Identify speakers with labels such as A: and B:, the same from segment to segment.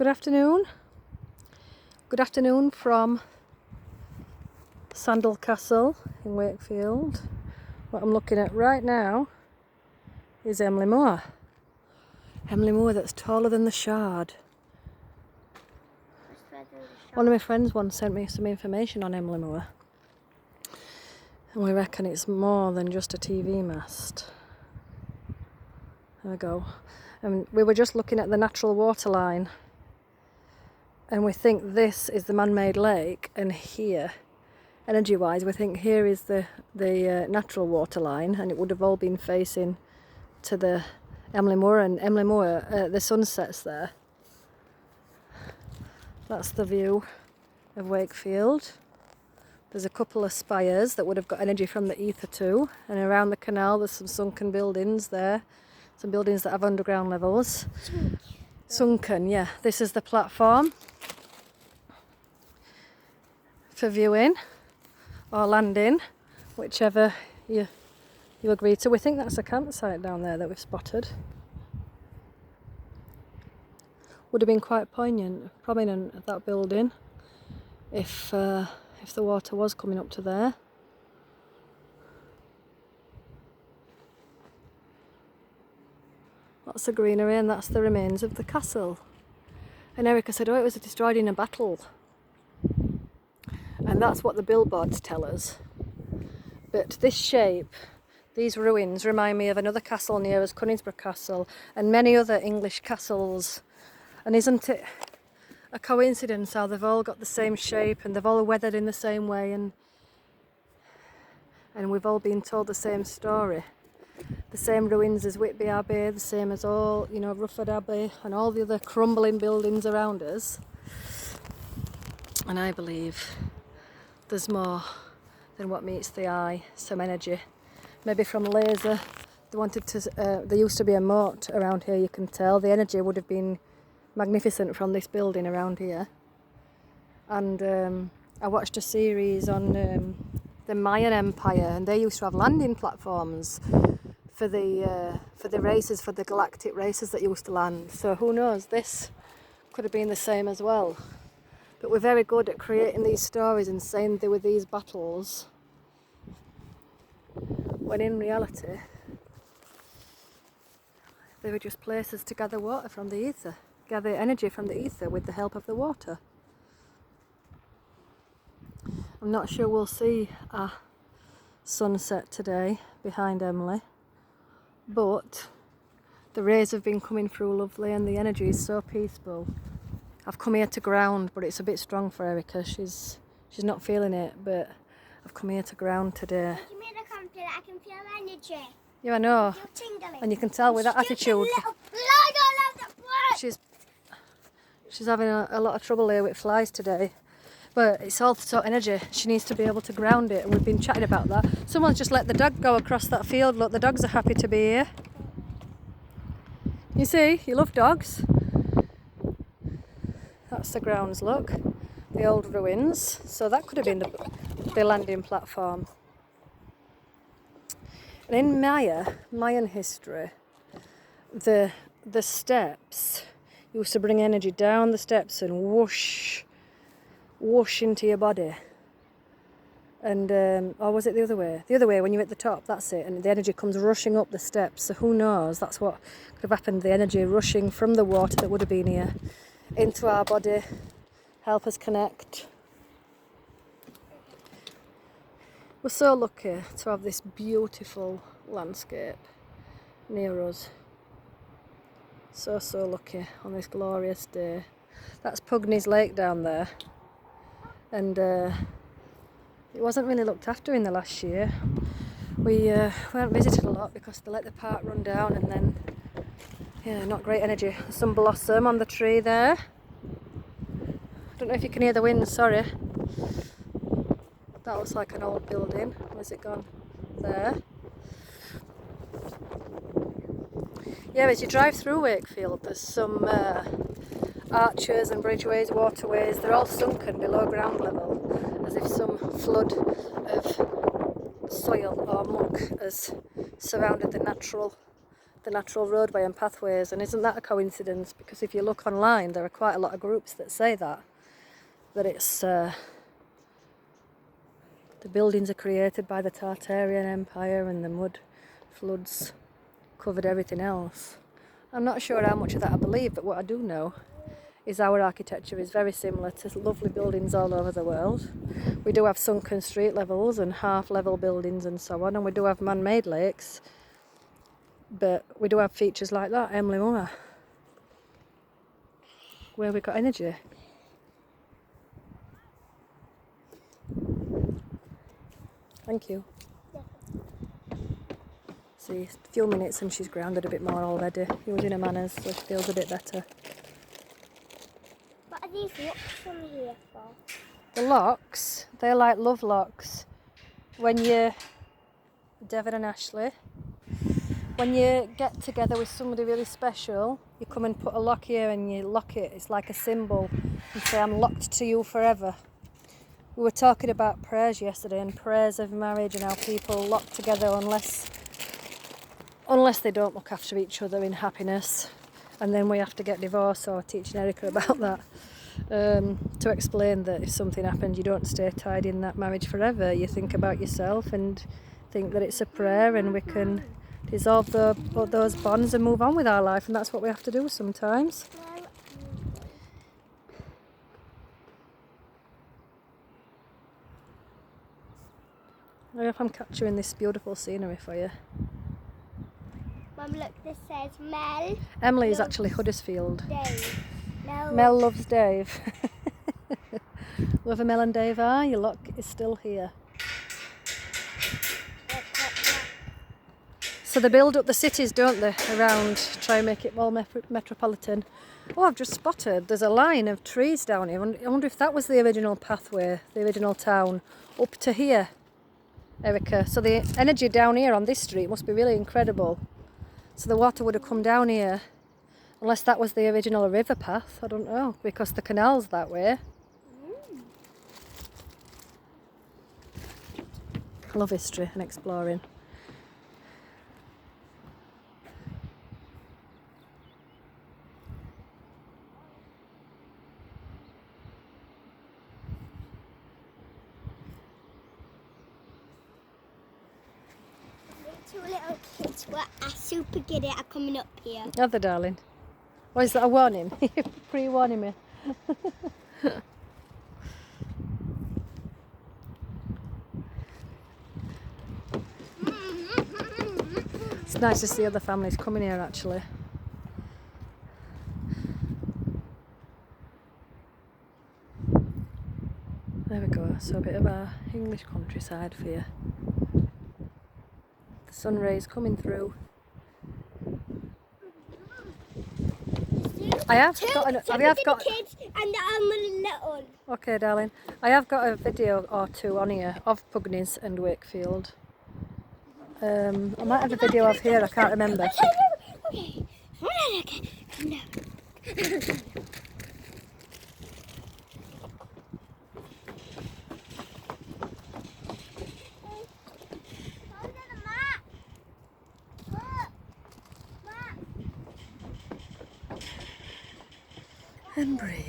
A: Good afternoon. Good afternoon from Sandal Castle in Wakefield. What I'm looking at right now is Emily Moor. Emily Moor that's taller than the Shard. One of my friends once sent me some information on Emily Moor. And we reckon it's more than just a TV mast. There we go. And we were just looking at the natural water line. And we think this is the man-made lake, and here, energy-wise, we think here is the natural water line, and it would have all been facing to the Emily Moor, and Emily Moor, the sun sets there. That's the view of Wakefield. There's a couple of spires that would have got energy from the ether too, and around the canal there's some sunken buildings there, some buildings that have underground levels. Sunken, yeah. This is the platform for viewing or landing, whichever you agree to. We think that's a campsite down there that we've spotted. Would have been quite prominent at that building if the water was coming up to there. Lots of greenery, and that's the remains of the castle. And Erica said, oh, it was destroyed in a battle. And that's what the billboards tell us. But this shape, these ruins remind me of another castle near us, Conisbrough Castle, and many other English castles. And isn't it a coincidence how they've all got the same shape and they've all weathered in the same way, and we've all been told the same story. The same ruins as Whitby Abbey, the same as all, Rufford Abbey and all the other crumbling buildings around us. And I believe there's more than what meets the eye, some energy. Maybe from laser, there used to be a moat around here, you can tell. The energy would have been magnificent from this building around here. And I watched a series on the Mayan Empire, and they used to have landing platforms for the races, for the galactic races that used to land. So who knows, this could have been the same as well. But we're very good at creating these stories and saying there were these battles, when in reality they were just places to gather water from the ether, gather energy from the ether with the help of the water. I'm not sure we'll see a sunset today behind Emily, but the rays have been coming through lovely and the energy is so peaceful. I've come here to ground, but it's a bit strong for Erica. She's not feeling it, but I've come here to ground today.
B: You made a comment that I can feel energy.
A: Yeah, I know. And you can tell with that attitude. She's having a lot of trouble here with flies today. But it's also energy. She needs to be able to ground it, and we've been chatting about that. Someone's just let the dog go across that field. Look, the dogs are happy to be here. You see, you love dogs. That's the grounds, look. The old ruins. So that could have been the landing platform. And in Mayan history, the steps used to bring energy down the steps and whoosh into your body. And or was it the other way? The other way, when you're at the top, that's it, and the energy comes rushing up the steps. So who knows, that's what could have happened, the energy rushing from the water that would have been here into our body, help us connect. We're so lucky to have this beautiful landscape near us. So lucky on this glorious day. That's Pugneys Lake down there, and it wasn't really looked after in the last year. We weren't visited a lot because they let the park run down, and then not great energy. There's some blossom on the tree there. Don't know if you can hear the wind, sorry. That looks like an old building. Where's it gone? There. Yeah, as you drive through Wakefield, there's some arches and bridgeways, waterways. They're all sunken below ground level, as if some flood of soil or muck has surrounded the natural the natural roadway and pathways, and isn't that a coincidence? Because if you look online, there are quite a lot of groups that say that it's the buildings are created by the Tartarian Empire and the mud floods covered everything else. I'm not sure how much of that I believe, but what I do know is our architecture is very similar to lovely buildings all over the world. We do have sunken street levels and half-level buildings and so on, and we do have man-made lakes, but we do have features like that, Emily Moor, where we've got energy. Thank you. See, a few minutes and she's grounded a bit more already, using her manners, so she feels a bit better.
B: What are these locks from here for?
A: The locks, they're like love locks. When you, Devon and Ashley, when you get together with somebody really special, you come and put a lock here and you lock it. It's like a symbol. You say, I'm locked to you forever. We were talking about prayers yesterday and prayers of marriage and how people lock together unless they don't look after each other in happiness. And then we have to get divorced, or teaching Erica about that. To explain that if something happens, you don't stay tied in that marriage forever. You think about yourself and think that it's a prayer, and we can dissolve those bonds and move on with our life, and that's what we have to do sometimes. I hope I'm capturing this beautiful scenery for you.
B: Mum, look, this says Mel.
A: Emily is actually Huddersfield.
B: Dave.
A: Mel loves Dave. Whoever Mel and Dave are, your lock is still here. So they build up the cities, don't they, around, try and make it more metropolitan. Oh, I've just spotted, there's a line of trees down here. I wonder if that was the original pathway, the original town, up to here, Erica. So the energy down here on this street must be really incredible. So the water would have come down here, unless that was the original river path, I don't know, because the canal's that way. I love history and exploring.
B: Two little kids were super good at coming up here.
A: Are they, darling? Or is that a warning? Pre-warning me. It's nice to see other families coming here, actually. There we go, so a bit of our English countryside for you. The sun rays coming through. I have got
B: kids and I'm a little.
A: Okay, darling. I have got a video or two on here of Pugneys and Wakefield. I might have a video of here, I can't remember.
B: Okay. Come down.
A: And breathe.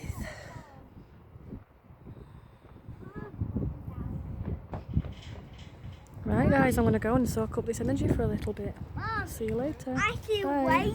A: Right guys, I'm going to go and soak up this energy for a little bit.
B: Mom,
A: See you later.
B: I see
A: Bye.
B: white.